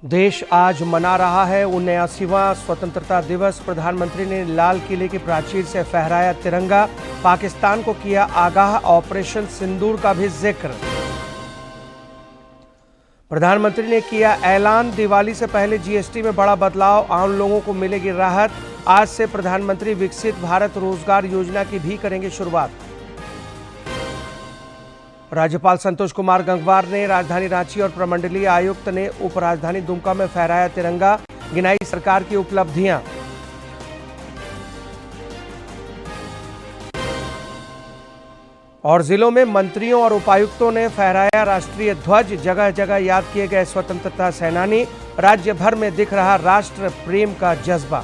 देश आज मना रहा है 79वां स्वतंत्रता दिवस। प्रधानमंत्री ने लाल किले की प्राचीर से फहराया तिरंगा। पाकिस्तान को किया आगाह, ऑपरेशन सिंदूर का भी जिक्र। प्रधानमंत्री ने किया ऐलान, दिवाली से पहले जीएसटी में बड़ा बदलाव, आम लोगों को मिलेगी राहत। आज से प्रधानमंत्री विकसित भारत रोजगार योजना की भी करेंगे शुरुआत। राज्यपाल संतोष कुमार गंगवार ने राजधानी रांची और प्रमंडलीय आयुक्त ने उपराजधानी दुमका में फहराया तिरंगा, गिनाई सरकार की उपलब्धियां। और जिलों में मंत्रियों और उपायुक्तों ने फहराया राष्ट्रीय ध्वज, जगह जगह याद किए गए स्वतंत्रता सेनानी। राज्य भर में दिख रहा राष्ट्र प्रेम का जज्बा।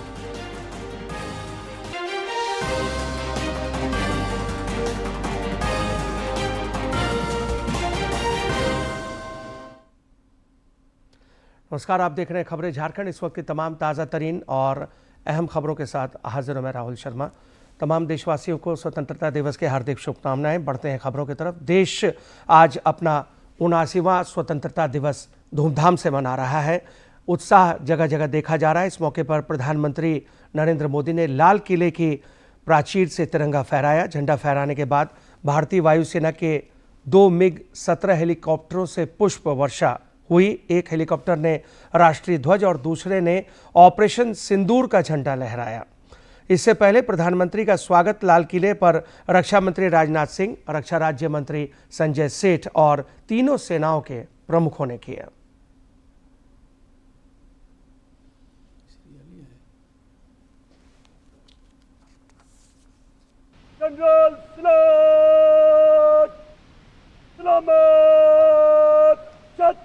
नमस्कार, आप देख रहे हैं खबरें झारखंड। इस वक्त की तमाम ताज़ा तरीन और अहम खबरों के साथ हाजिर हूं मैं राहुल शर्मा। तमाम देशवासियों को स्वतंत्रता दिवस के हार्दिक शुभकामनाएं। बढ़ते हैं खबरों की तरफ। देश आज अपना 79वां स्वतंत्रता दिवस धूमधाम से मना रहा है। उत्साह जगह जगह देखा जा रहा है। इस मौके पर प्रधानमंत्री नरेंद्र मोदी ने लाल किले की प्राचीर से तिरंगा फहराया। झंडा फहराने के बाद भारतीय वायुसेना के 2 MiG-17 हेलीकॉप्टरों से पुष्प वर्षा हुई। एक हेलीकॉप्टर ने राष्ट्रीय ध्वज और दूसरे ने ऑपरेशन सिंदूर का झंडा लहराया। इससे पहले प्रधानमंत्री का स्वागत लाल किले पर रक्षा मंत्री राजनाथ सिंह, रक्षा राज्य मंत्री संजय सेठ और तीनों सेनाओं के प्रमुखों ने किया। जनरल सलामत चट।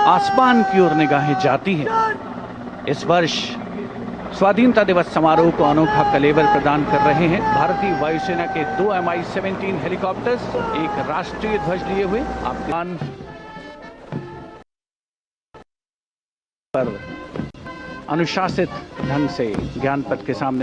आसमान की ओर निगाहें जाती हैं। इस वर्ष स्वाधीनता दिवस समारोह को अनोखा कलेवर प्रदान कर रहे हैं भारतीय वायुसेना के 2 Mi-17 हेलीकॉप्टर्स, एक राष्ट्रीय ध्वज लिए हुए। आपमान पर अनुशासित ढंग से ज्ञानपथ के सामने।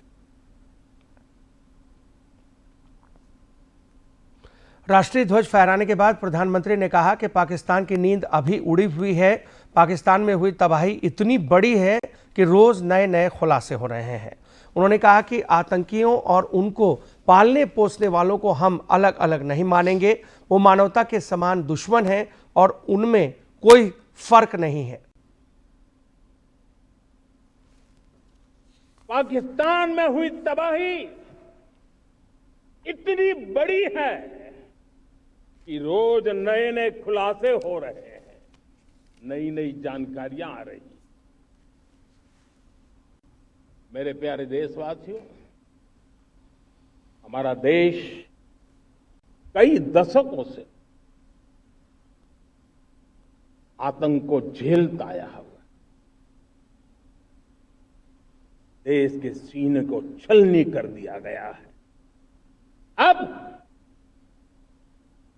राष्ट्रीय ध्वज फहराने के बाद प्रधानमंत्री ने कहा कि पाकिस्तान की नींद अभी उड़ी हुई है। पाकिस्तान में हुई तबाही इतनी बड़ी है कि रोज नए नए खुलासे हो रहे हैं। उन्होंने कहा कि आतंकियों और उनको पालने पोसने वालों को हम अलग अलग नहीं मानेंगे। वो मानवता के समान दुश्मन हैं और उनमें कोई फर्क नहीं है। पाकिस्तान में हुई तबाही इतनी बड़ी है कि रोज नए नए खुलासे हो रहे हैं, नई नई जानकारियां आ रही। मेरे प्यारे देशवासियों, हमारा देश कई दशकों से आतंक को झेलता आया हुआ। देश के सीने को छलनी कर दिया गया है। अब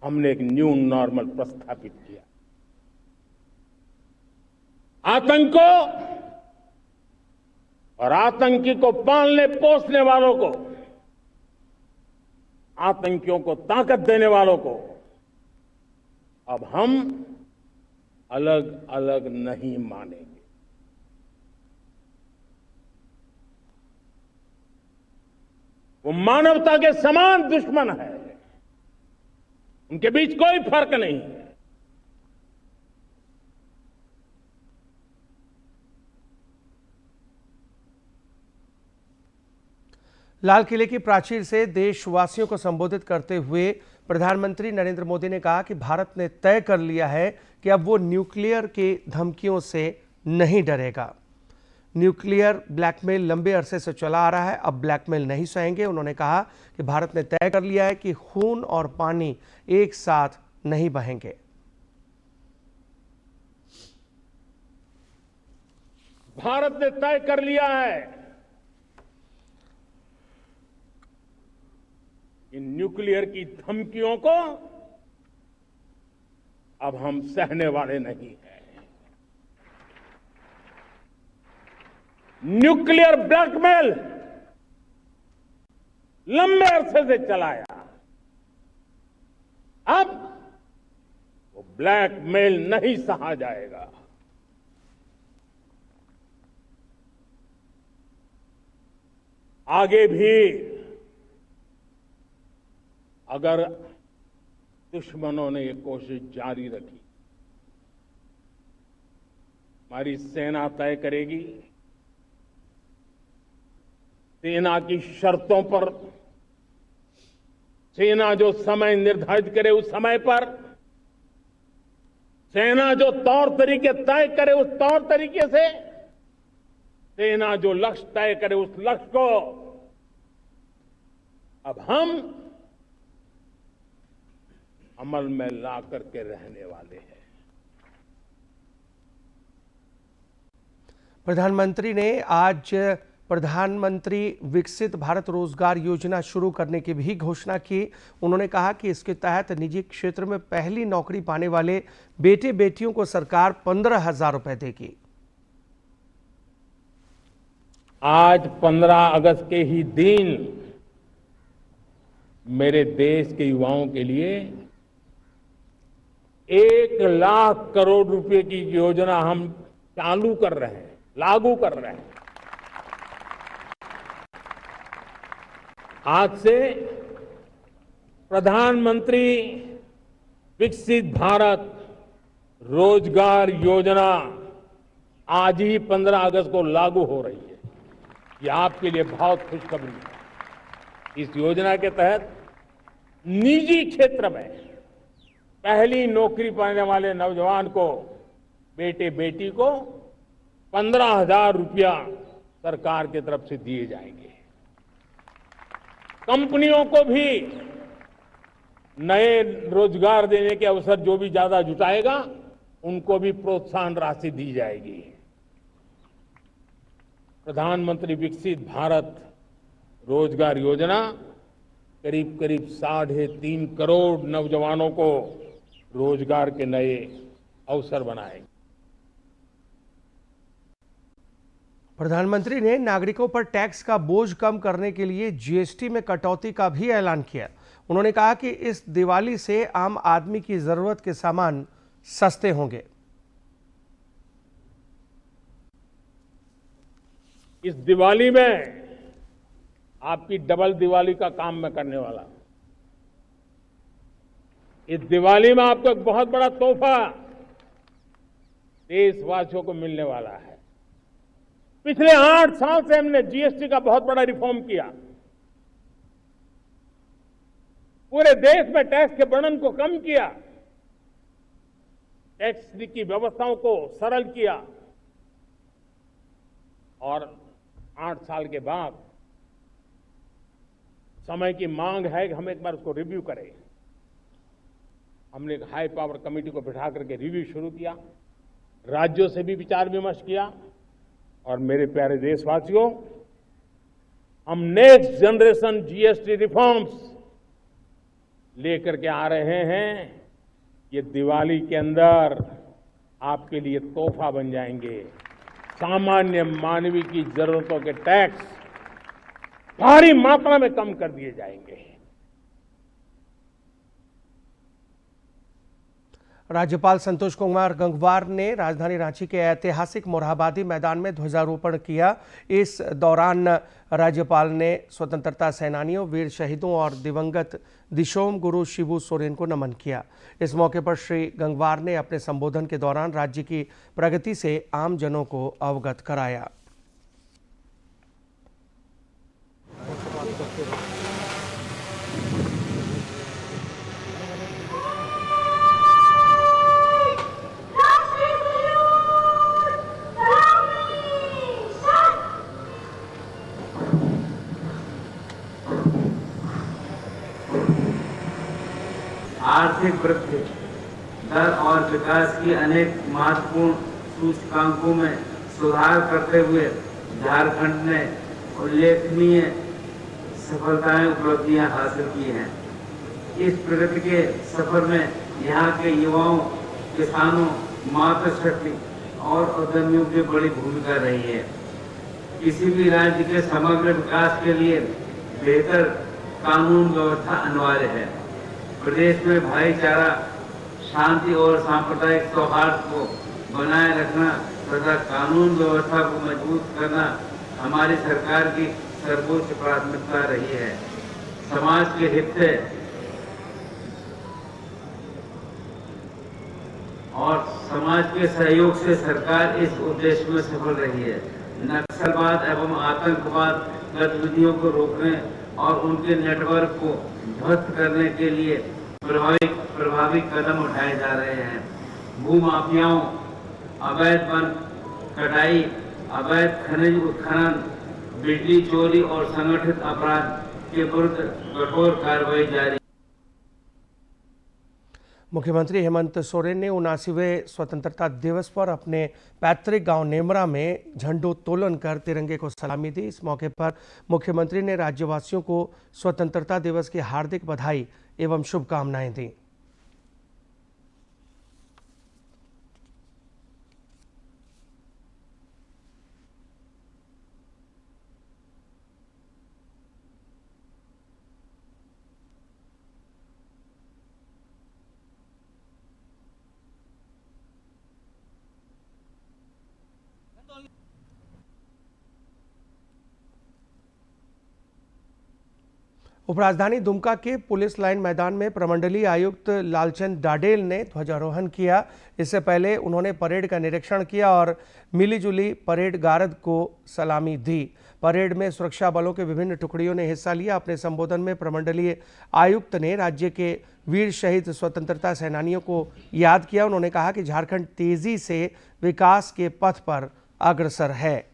हमने एक न्यू नॉर्मल प्रस्थापित किया। आतंक को और आतंकी को पालने पोसने वालों को, आतंकियों को ताकत देने वालों को अब हम अलग अलग नहीं मानेंगे। वो मानवता के समान दुश्मन है, उनके बीच कोई फर्क नहीं है। लाल किले की प्राचीर से देशवासियों को संबोधित करते हुए प्रधानमंत्री नरेंद्र मोदी ने कहा कि भारत ने तय कर लिया है कि अब वो न्यूक्लियर के धमकियों से नहीं डरेगा। न्यूक्लियर ब्लैकमेल लंबे अरसे से चला आ रहा है, अब ब्लैकमेल नहीं सहेंगे। उन्होंने कहा कि भारत ने तय कर लिया है कि खून और पानी एक साथ नहीं बहेंगे। भारत ने तय कर लिया है कि न्यूक्लियर की धमकियों को अब हम सहने वाले नहीं हैं। न्यूक्लियर ब्लैकमेल लंबे अरसे से चलाया, अब वो ब्लैकमेल नहीं सहा जाएगा। आगे भी अगर दुश्मनों ने ये कोशिश जारी रखी, हमारी सेना तय करेगी, सेना की शर्तों पर, सेना जो समय निर्धारित करे उस समय पर, सेना जो तौर तरीके तय करे उस तौर तरीके से, सेना जो लक्ष्य तय करे उस लक्ष्य को अब हम अमल में ला करके रहने वाले हैं। प्रधानमंत्री ने आज प्रधानमंत्री विकसित भारत रोजगार योजना शुरू करने की भी घोषणा की। उन्होंने कहा कि इसके तहत निजी क्षेत्र में पहली नौकरी पाने वाले बेटे बेटियों को सरकार 15,000 रुपए देगी। आज 15 अगस्त के ही दिन मेरे देश के युवाओं के लिए 1 लाख करोड़ रुपए की योजना हम चालू कर रहे हैं, लागू कर रहे हैं। आज से प्रधानमंत्री विकसित भारत रोजगार योजना आज ही 15 अगस्त को लागू हो रही है। ये आपके लिए बहुत खुशखबरी है। इस योजना के तहत निजी क्षेत्र में पहली नौकरी पाने वाले नौजवान को, बेटे बेटी को 15,000 रुपया सरकार की तरफ से दिए जाएंगे। कंपनियों को भी नए रोजगार देने के अवसर जो भी ज्यादा जुटाएगा उनको भी प्रोत्साहन राशि दी जाएगी। प्रधानमंत्री विकसित भारत रोजगार योजना करीब करीब 3.5 करोड़ नौजवानों को रोजगार के नए अवसर बनाएगी। प्रधानमंत्री ने नागरिकों पर टैक्स का बोझ कम करने के लिए जीएसटी में कटौती का भी ऐलान किया। उन्होंने कहा कि इस दिवाली से आम आदमी की जरूरत के सामान सस्ते होंगे। इस दिवाली में आपकी डबल दिवाली का काम मैं करने वाला हूं। इस दिवाली में आपको एक बहुत बड़ा तोहफा देशवासियों को मिलने वाला है। पिछले 8 साल से हमने जीएसटी का बहुत बड़ा रिफॉर्म किया। पूरे देश में टैक्स के बर्डन को कम किया, टैक्स की व्यवस्थाओं को सरल किया और 8 साल के बाद समय की मांग है कि हम एक बार उसको रिव्यू करें। हमने एक हाई पावर कमेटी को बिठा करके रिव्यू शुरू किया, राज्यों से भी विचार विमर्श किया और मेरे प्यारे देशवासियों, हम नेक्स्ट जनरेशन जीएसटी रिफॉर्म्स लेकर के आ रहे हैं। ये दिवाली के अंदर आपके लिए तोहफा बन जाएंगे। सामान्य मानवीय की जरूरतों के टैक्स भारी मात्रा में कम कर दिए जाएंगे। राज्यपाल संतोष कुमार गंगवार ने राजधानी रांची के ऐतिहासिक मोरहाबादी मैदान में ध्वजारोहण किया। इस दौरान राज्यपाल ने स्वतंत्रता सेनानियों, वीर शहीदों और दिवंगत दिशोम गुरु शिबू सोरेन को नमन किया। इस मौके पर श्री गंगवार ने अपने संबोधन के दौरान राज्य की प्रगति से आम जनों को अवगत कराया। आर्थिक वृद्धि दर और विकास की अनेक महत्वपूर्ण सूचकांकों में सुधार करते हुए झारखंड ने उल्लेखनीय सफलताएं उपलब्धियां हासिल की हैं। इस प्रगति के सफर में यहाँ के युवाओं, किसानों, मातृशक्ति और उद्यमियों की बड़ी भूमिका रही है। किसी भी राज्य के समग्र विकास के लिए बेहतर कानून व्यवस्था अनिवार्य है। प्रदेश में भाईचारा, शांति और सांप्रदायिक सौहार्द को बनाए रखना तथा कानून व्यवस्था को मजबूत करना हमारी सरकार की सर्वोच्च प्राथमिकता रही है। समाज के हित से और समाज के सहयोग से सरकार इस उद्देश्य में सफल रही है। नक्सलवाद एवं आतंकवाद गतिविधियों को रोकने और उनके नेटवर्क को ध्वस्त करने के लिए प्रभावी कदम उठाए जा रहे हैं। भूमाफियाओं, अवैध वन कटाई, अवैध खनिज उत्खनन, बिजली चोरी और संगठित अपराध के विरुद्ध कठोर कार्रवाई जारी। मुख्यमंत्री हेमंत सोरेन ने 79वें स्वतंत्रता दिवस पर अपने पैतृक गांव नेमरा में झंडोत्तोलन कर तिरंगे को सलामी दी। इस मौके पर मुख्यमंत्री ने राज्यवासियों को स्वतंत्रता दिवस की हार्दिक बधाई एवं शुभकामनाएं दी। उपराजधानी दुमका के पुलिस लाइन मैदान में प्रमंडलीय आयुक्त लालचंद डाडेल ने ध्वजारोहण किया। इससे पहले उन्होंने परेड का निरीक्षण किया और मिलीजुली परेड गारद को सलामी दी। परेड में सुरक्षा बलों के विभिन्न टुकड़ियों ने हिस्सा लिया। अपने संबोधन में प्रमंडलीय आयुक्त ने राज्य के वीर शहीद स्वतंत्रता सेनानियों को याद किया। उन्होंने कहा कि झारखंड तेजी से विकास के पथ पर अग्रसर है।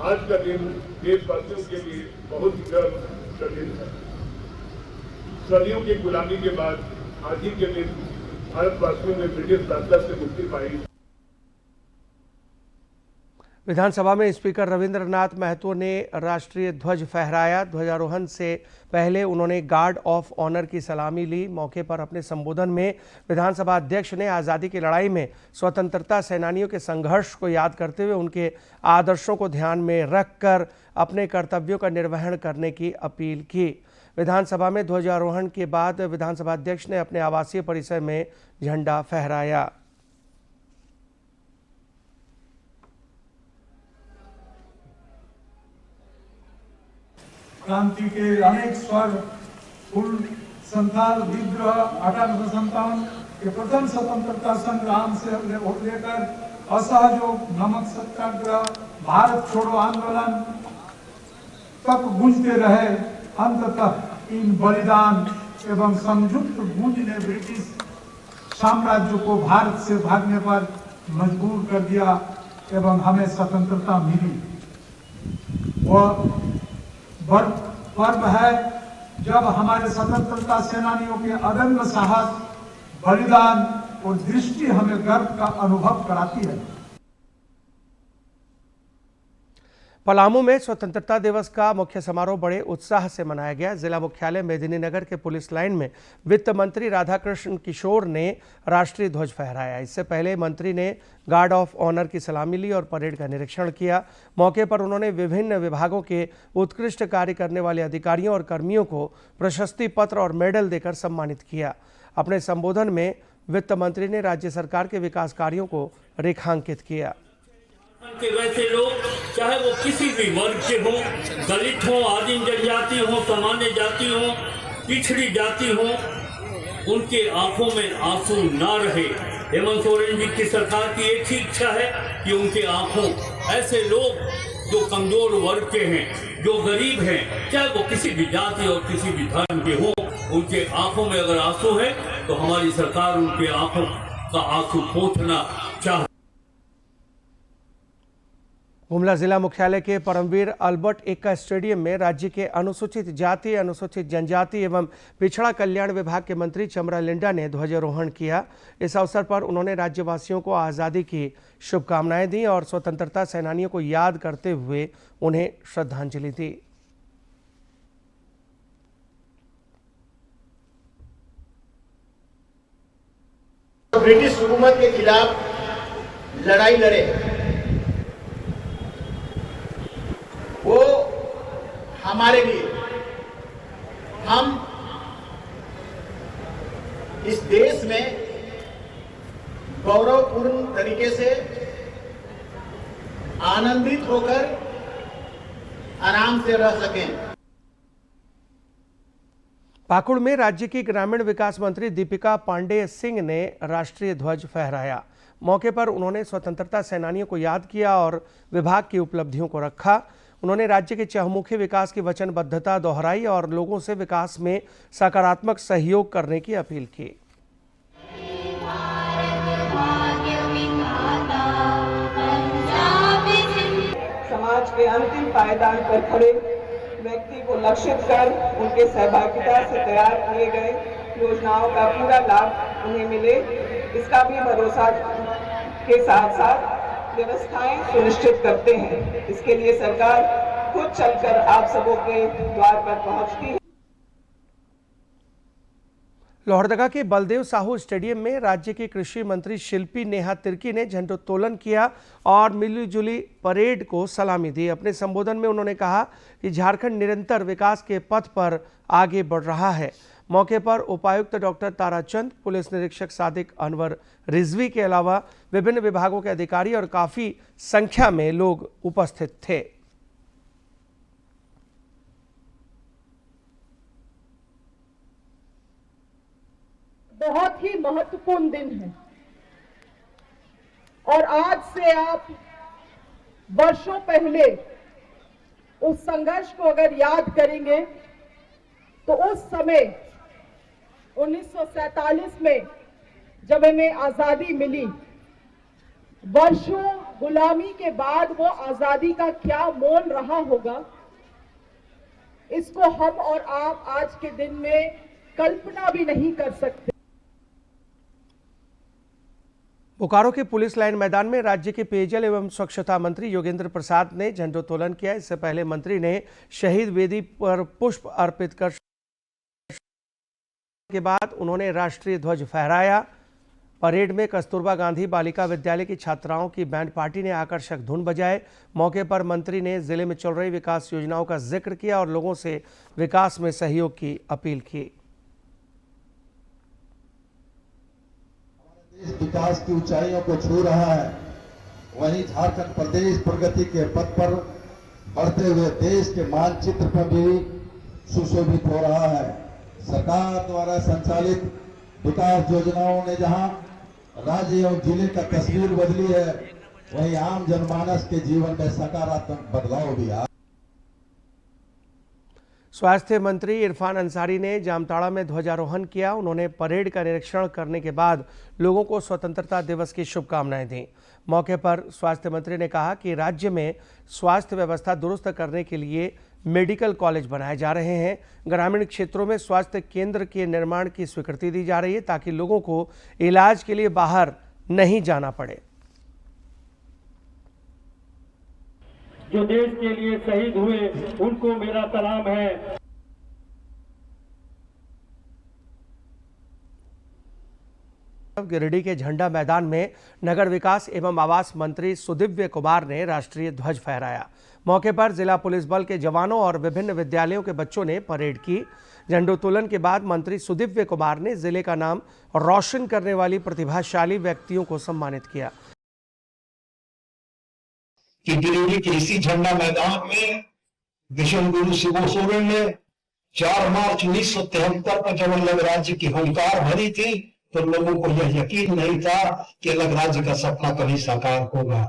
आज का दिन देशवासियों के लिए बहुत गर्व का दिन है। सदियों की गुलामी के बाद आज ही के दिन भारतवासियों ने ब्रिटिश शासन से मुक्ति पाई। विधानसभा में स्पीकर रविंद्रनाथ महतो ने राष्ट्रीय ध्वज फहराया। ध्वजारोहण से पहले उन्होंने गार्ड ऑफ ऑनर की सलामी ली। मौके पर अपने संबोधन में विधानसभा अध्यक्ष ने आज़ादी की लड़ाई में स्वतंत्रता सेनानियों के संघर्ष को याद करते हुए उनके आदर्शों को ध्यान में रखकर अपने कर्तव्यों का निर्वहन करने की अपील की। विधानसभा में ध्वजारोहण के बाद विधानसभा अध्यक्ष ने अपने आवासीय परिसर में झंडा फहराया। क्रांति के अनेक स्वर फूल संथाल विद्रोह 1857 के प्रथम स्वतंत्रता संग्राम से लेकर असहयोग, नमक सत्याग्रह, भारत छोड़ो आंदोलन तक गूंजते रहे। अंततः इन बलिदान एवं संयुक्त गूंज ने ब्रिटिश साम्राज्य को भारत से भागने पर मजबूर कर दिया एवं हमें स्वतंत्रता मिली। वह पर्व है जब हमारे स्वतंत्रता सेनानियों के अदम्य साहस, बलिदान और दृष्टि हमें गर्व का अनुभव कराती है। पलामू में स्वतंत्रता दिवस का मुख्य समारोह बड़े उत्साह से मनाया गया। जिला मुख्यालय मेदिनीनगर के पुलिस लाइन में वित्त मंत्री राधाकृष्ण किशोर ने राष्ट्रीय ध्वज फहराया। इससे पहले मंत्री ने गार्ड ऑफ ऑनर की सलामी ली और परेड का निरीक्षण किया। मौके पर उन्होंने विभिन्न विभागों के उत्कृष्ट कार्य करने वाले अधिकारियों और कर्मियों को प्रशस्ति पत्र और मेडल देकर सम्मानित किया। अपने संबोधन में वित्त मंत्री ने राज्य सरकार के विकास कार्यों को रेखांकित किया। के वैसे लोग चाहे वो किसी भी वर्ग के हों, दलित हों, आदिम जनजाति हों, सामान्य जाति हों, पिछड़ी जाति हों, उनके आंखों में आंसू ना रहे। हेमंत सोरेन जी की सरकार की एक ही इच्छा है कि उनके आंखों ऐसे लोग जो कमजोर वर्ग के हैं, जो गरीब हैं, चाहे वो किसी भी जाति और किसी भी धर्म के हों, उनके आंखों में अगर आंसू है तो हमारी सरकार उनके आंखों का आंसू पोंछना चाहती। गुमला जिला मुख्यालय के परमवीर अल्बर्ट एक्का स्टेडियम में राज्य के अनुसूचित जाति, अनुसूचित जनजाति एवं पिछड़ा कल्याण विभाग के मंत्री चमरा लिंडा ने ध्वजारोहण किया। इस अवसर पर उन्होंने राज्यवासियों को आज़ादी की शुभकामनाएं दी और स्वतंत्रता सेनानियों को याद करते हुए उन्हें श्रद्धांजलि दी। ब्रिटिश हुकूमत के खिलाफ लड़ाई लड़े, वो हमारे लिए, हम इस देश में गौरवपूर्ण तरीके से आनंदित होकर आराम से रह सकें। पाकुड़ में राज्य की ग्रामीण विकास मंत्री दीपिका पांडेय सिंह ने राष्ट्रीय ध्वज फहराया। मौके पर उन्होंने स्वतंत्रता सेनानियों को याद किया और विभाग की उपलब्धियों को रखा। उन्होंने राज्य के चहुमुखी विकास की वचनबद्धता दोहराई और लोगों से विकास में सकारात्मक सहयोग करने की अपील की। समाज के अंतिम पायदान पर खड़े व्यक्ति को लक्षित कर उनके सहभागिता से तैयार किए गए योजनाओं का पूरा लाभ उन्हें मिले, इसका भी भरोसा के साथ साथ व्यवस्थाएं सुनिश्चित करते हैं। इसके लिए सरकार खुद चलकर आप सबों के द्वार पर पहुंचती है। लोहरदगा के बलदेव साहू स्टेडियम में राज्य की कृषि मंत्री शिल्पी नेहा तिर्की ने झंडोत्तोलन किया और मिलीजुली परेड को सलामी दी। अपने संबोधन में उन्होंने कहा कि झारखंड निरंतर विकास के पथ पर आगे बढ़ रहा है। मौके पर उपायुक्त डॉक्टर ताराचंद, पुलिस निरीक्षक सादिक अनवर रिजवी के अलावा विभिन्न विभागों के अधिकारी और काफी संख्या में लोग उपस्थित थे। बहुत ही महत्वपूर्ण दिन है और आज से आप वर्षों पहले उस संघर्ष को अगर याद करेंगे तो उस समय 1947 में जब हमें आजादी मिली, वर्षों गुलामी के बाद वो आजादी का क्या मोल रहा होगा, इसको हम और आप आज के दिन में कल्पना भी नहीं कर सकते। बोकारो के पुलिस लाइन मैदान में राज्य के पेयजल एवं स्वच्छता मंत्री योगेंद्र प्रसाद ने झंडोत्तोलन किया। इससे पहले मंत्री ने शहीद वेदी पर पुष्प अर्पित कर के बाद उन्होंने राष्ट्रीय ध्वज फहराया। परेड में कस्तूरबा गांधी बालिका विद्यालय की छात्राओं की बैंड पार्टी ने आकर्षक धुन बजाए। मौके पर मंत्री ने जिले में चल रही विकास योजनाओं का जिक्र किया और लोगों से विकास में सहयोग की अपील की। विकास की ऊंचाइयों को छू रहा है, वहीं झारखंड प्रदेश प्रगति के पथ पर बढ़ते हुए देश के मानचित्र पर भी सुशोभित हो रहा है। सरकार द्वारा संचालित विकास योजनाओं ने जहां राज्य और जिले का तस्वीर बदली है, वहीं आम जनमानस के जीवन में सकारात्मक बदलाव भी आया। स्वास्थ्य मंत्री इरफान अंसारी ने जामताड़ा में ध्वजारोहण किया। उन्होंने परेड का निरीक्षण करने के बाद लोगों को स्वतंत्रता दिवस की शुभकामनाएं दी। मौके पर स्वास्थ्य मंत्री ने कहा कि राज्य में स्वास्थ्य व्यवस्था दुरुस्त करने के लिए मेडिकल कॉलेज बनाए जा रहे हैं। ग्रामीण क्षेत्रों में स्वास्थ्य केंद्र के निर्माण की स्वीकृति दी जा रही है ताकि लोगों को इलाज के लिए बाहर नहीं जाना पड़े। जो देश के लिए शहीद हुए उनको मेरा सलाम है। गिरिडीह के झंडा मैदान में नगर विकास एवं आवास मंत्री सुदिव्य कुमार ने राष्ट्रीय ध्वज फहराया। मौके पर जिला पुलिस बल के जवानों और विभिन्न विद्यालयों के बच्चों ने परेड की। झंडोत्तोलन के बाद मंत्री सुदिव्य कुमार ने जिले का नाम रोशन करने वाली प्रतिभाशाली व्यक्तियों को सम्मानित किया। कि गिरिडीह के इसी झंडा मैदान में विश्वगुरु शिबू सोरेन ने 4 मार्च 1973 को जब अलग राज्य की हुंकार भरी थी तो लोगों को यह यकीन नहीं था कि अलग राज्य का सपना कभी साकार होगा।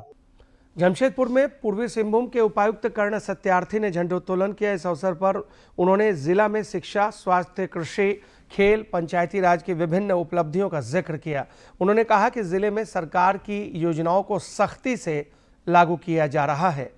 जमशेदपुर में पूर्वी सिंहभूम के उपायुक्त कर्ण सत्यार्थी ने झंडोत्तोलन किया। इस अवसर पर उन्होंने जिला में शिक्षा, स्वास्थ्य, कृषि, खेल, पंचायती राज की विभिन्न उपलब्धियों का जिक्र किया। उन्होंने कहा कि जिले में सरकार की योजनाओं को सख्ती से लागू किया जा रहा है।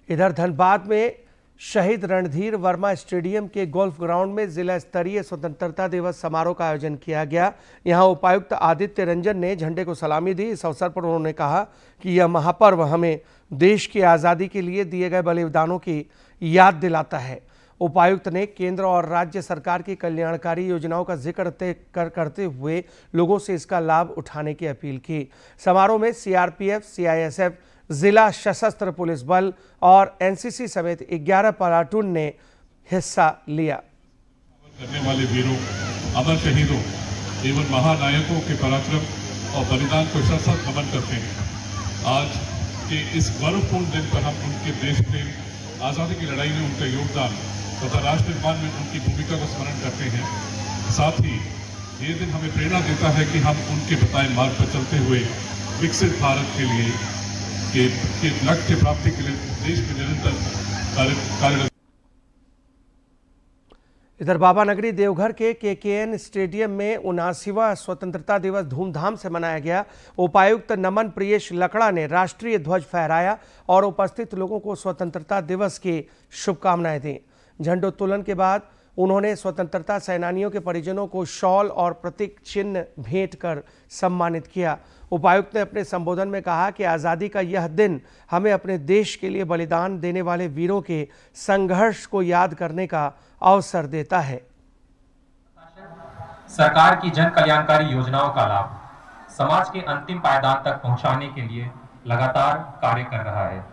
इधर धनबाद में शहीद रणधीर वर्मा स्टेडियम के गोल्फ ग्राउंड में जिला स्तरीय स्वतंत्रता दिवस समारोह का आयोजन किया गया। यहां उपायुक्त आदित्य रंजन ने झंडे को सलामी दी। इस अवसर पर उन्होंने कहा कि यह महापर्व हमें देश की आज़ादी के लिए दिए गए बलिदानों की याद दिलाता है। उपायुक्त ने केंद्र और राज्य सरकार की कल्याणकारी योजनाओं का जिक्र करते हुए लोगों से इसका लाभ उठाने की अपील की। समारोह में सीआरपीएफ, सीआईएसएफ, जिला सशस्त्र पुलिस बल और एनसीसी समेत 11 प्लाटून ने हिस्सा लिया। करने वाले वीरों, अमर शहीदों एवं महानायकों के पराक्रम और बलिदान को सशक्त नमन करते हैं। आज के इस गौरवपूर्ण दिन पर हम उनके देश प्रेम, आज़ादी की लड़ाई में उनका योगदान तथा राष्ट्र निर्माण में उनकी भूमिका को स्मरण करते हैं। साथ ही ये दिन हमें प्रेरणा देता है कि हम उनके बताए मार्ग पर चलते हुए विकसित भारत के लिए के लक्ष्य प्राप्ति के लिए देश में निरंतर कार्य। इधर बाबा नगरी देवघर के केकेएन स्टेडियम में 79वां स्वतंत्रता दिवस धूमधाम से मनाया गया। उपायुक्त नमन प्रियेश लकड़ा ने राष्ट्रीय ध्वज फहराया और उपस्थित लोगों को स्वतंत्रता दिवस की शुभकामनाएं दी। झंडोत्तोलन के बाद उन्होंने स्वतंत्रता सेनानियों के परिजनों को शॉल और प्रतीक चिन्ह भेंट कर सम्मानित किया। उपायुक्त ने अपने संबोधन में कहा कि आज़ादी का यह दिन हमें अपने देश के लिए बलिदान देने वाले वीरों के संघर्ष को याद करने का अवसर देता है। सरकार की जन कल्याणकारी योजनाओं का लाभ समाज के अंतिम पायदान तक पहुंचाने के लिए लगातार कार्य कर रहा है।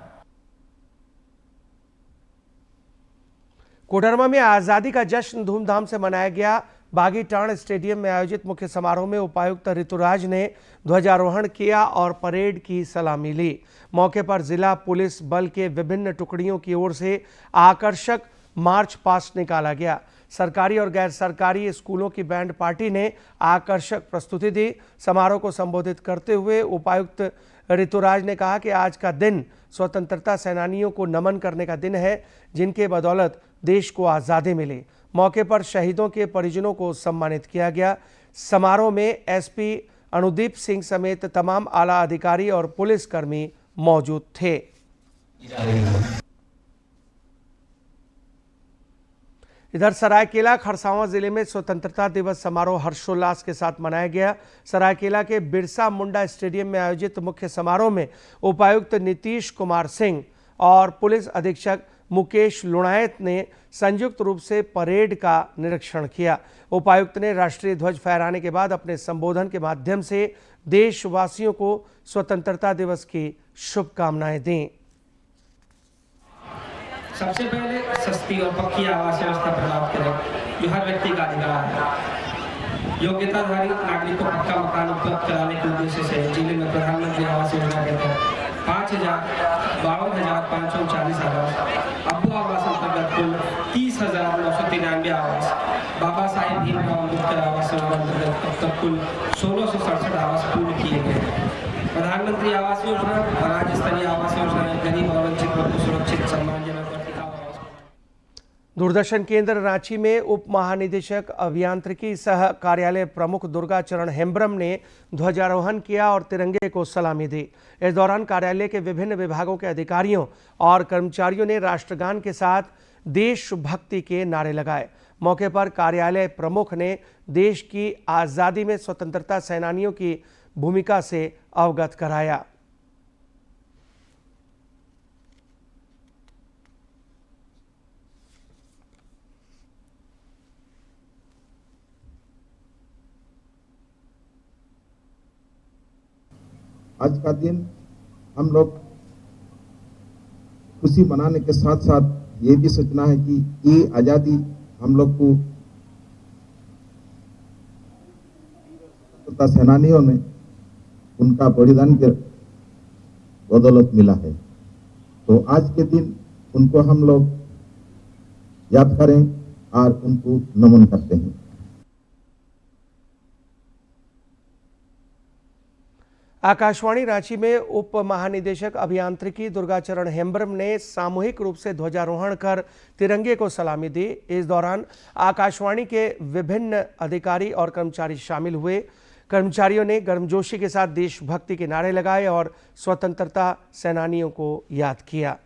कोडरमा में आज़ादी का जश्न धूमधाम से मनाया गया। बागीटाण स्टेडियम में आयोजित मुख्य समारोह में उपायुक्त ऋतुराज ने ध्वजारोहण किया और परेड की सलामी ली। मौके पर जिला पुलिस बल के विभिन्न टुकड़ियों की ओर से आकर्षक मार्च पास्ट निकाला गया। सरकारी और गैर सरकारी स्कूलों की बैंड पार्टी ने आकर्षक प्रस्तुति दी। समारोह को संबोधित करते हुए उपायुक्त ऋतुराज ने कहा कि आज का दिन स्वतंत्रता सेनानियों को नमन करने का दिन है, जिनके बदौलत देश को आज़ादी मिली। मौके पर शहीदों के परिजनों को सम्मानित किया गया। समारोह में एसपी अनुदीप सिंह समेत तमाम आला अधिकारी और पुलिसकर्मी मौजूद थे। इधर सरायकेला खरसावां जिले में स्वतंत्रता दिवस समारोह हर्षोल्लास के साथ मनाया गया। सरायकेला के बिरसा मुंडा स्टेडियम में आयोजित मुख्य समारोह में उपायुक्त नीतीश कुमार सिंह और पुलिस अधीक्षक मुकेश लुणायत ने संयुक्त रूप से परेड का निरीक्षण किया। उपायुक्त ने राष्ट्रीय ध्वज फहराने के बाद अपने संबोधन के माध्यम से देशवासियों को स्वतंत्रता दिवस की शुभकामनाएं दी। सबसे पहले सस्ती और पक्की आवास व्यवस्था प्रदान करें, जो हर व्यक्ति का अधिकार है। योग्यताधारी नागरिक को पक्का मकान उपलब्ध कराने के उद्देश्य से जिले में प्रधानमंत्री आवास योजना के तहत 52,540 आवास, अब्बू आवास अंतर्गत कुल 30,993 आवास, बाबा साहेब भीमराव अम्बेडकर आवास योजना अंतर्गत अब तक कुल 1667 आवास पूर्ण किए गए। प्रधानमंत्री आवास योजना और राज्य स्तरीय आवास योजना गरीब और वंचित वर्ग को सुरक्षित, सम्मानजनक और टिकाऊ आवास। दूरदर्शन केंद्र रांची में उप महानिदेशक अभियांत्रिकी सह कार्यालय प्रमुख दुर्गा चरण हेम्ब्रम ने ध्वजारोहण किया और तिरंगे को सलामी दी। इस दौरान कार्यालय के विभिन्न विभागों के अधिकारियों और कर्मचारियों ने राष्ट्रगान के साथ देशभक्ति के नारे लगाए। मौके पर कार्यालय प्रमुख ने देश की आज़ादी में स्वतंत्रता सेनानियों की भूमिका से अवगत कराया। आज का दिन हम लोग खुशी मनाने के साथ साथ ये भी सोचना है कि ये आज़ादी हम लोग को स्वतंत्रता सेनानियों ने उनका बलिदान के बदौलत मिला है। तो आज के दिन उनको हम लोग याद करें और उनको नमन करते हैं। आकाशवाणी रांची में उप महानिदेशक अभियांत्रिकी दुर्गाचरण हेम्ब्रम ने सामूहिक रूप से ध्वजारोहण कर तिरंगे को सलामी दी। इस दौरान आकाशवाणी के विभिन्न अधिकारी और कर्मचारी शामिल हुए। कर्मचारियों ने गर्मजोशी के साथ देशभक्ति के नारे लगाए और स्वतंत्रता सेनानियों को याद किया।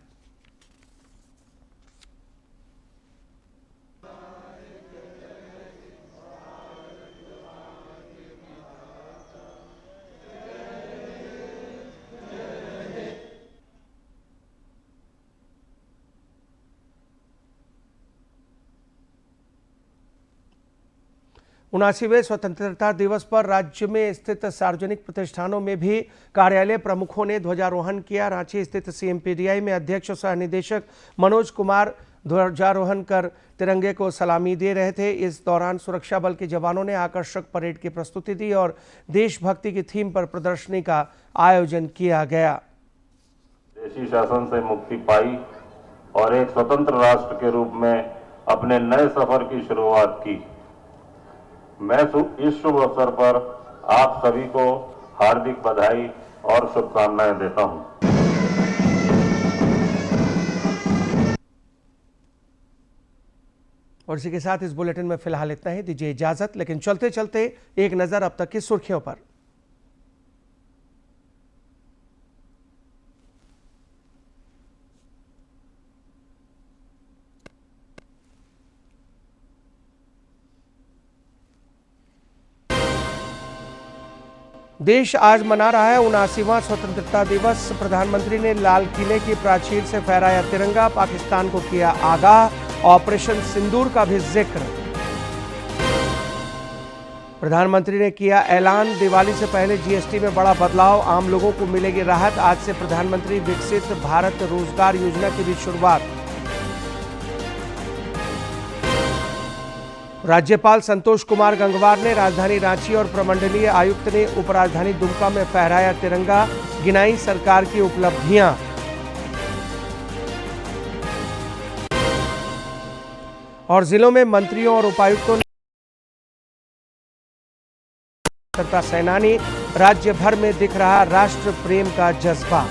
79वें स्वतंत्रता दिवस पर राज्य में स्थित सार्वजनिक प्रतिष्ठानों में भी कार्यालय प्रमुखों ने ध्वजारोहण किया। रांची स्थित सीएमपीडीआई में अध्यक्ष सह निदेशक मनोज कुमार ध्वजारोहण कर तिरंगे को सलामी दे रहे थे। इस दौरान सुरक्षा बल के जवानों ने आकर्षक परेड की प्रस्तुति दी और देशभक्ति की थीम पर प्रदर्शनी का आयोजन किया गया। देशी शासन से मुक्ति पाई और एक स्वतंत्र राष्ट्र के रूप में अपने नए सफर की शुरुआत की। मैं इस शुभ अवसर पर आप सभी को हार्दिक बधाई और शुभकामनाएं देता हूं। और इसी के साथ इस बुलेटिन में फिलहाल इतना ही। दीजिए इजाजत, लेकिन चलते चलते एक नजर अब तक की सुर्खियों पर। देश आज मना रहा है 79वां स्वतंत्रता दिवस। प्रधानमंत्री ने लाल किले की प्राचीर से फहराया तिरंगा, पाकिस्तान को किया आगाह। ऑपरेशन सिंदूर का भी जिक्र। प्रधानमंत्री ने किया ऐलान, दिवाली से पहले जीएसटी में बड़ा बदलाव, आम लोगों को मिलेगी राहत। आज से प्रधानमंत्री विकसित भारत रोजगार योजना की भी शुरुआत। राज्यपाल संतोष कुमार गंगवार ने राजधानी रांची और प्रमंडलीय आयुक्त ने उपराजधानी दुमका में फहराया तिरंगा, गिनाई सरकार की उपलब्धियां। और जिलों में मंत्रियों और उपायुक्तों ने स्वतंत्रता सेनानी, राज्य भर में दिख रहा राष्ट्र प्रेम का जज्बा।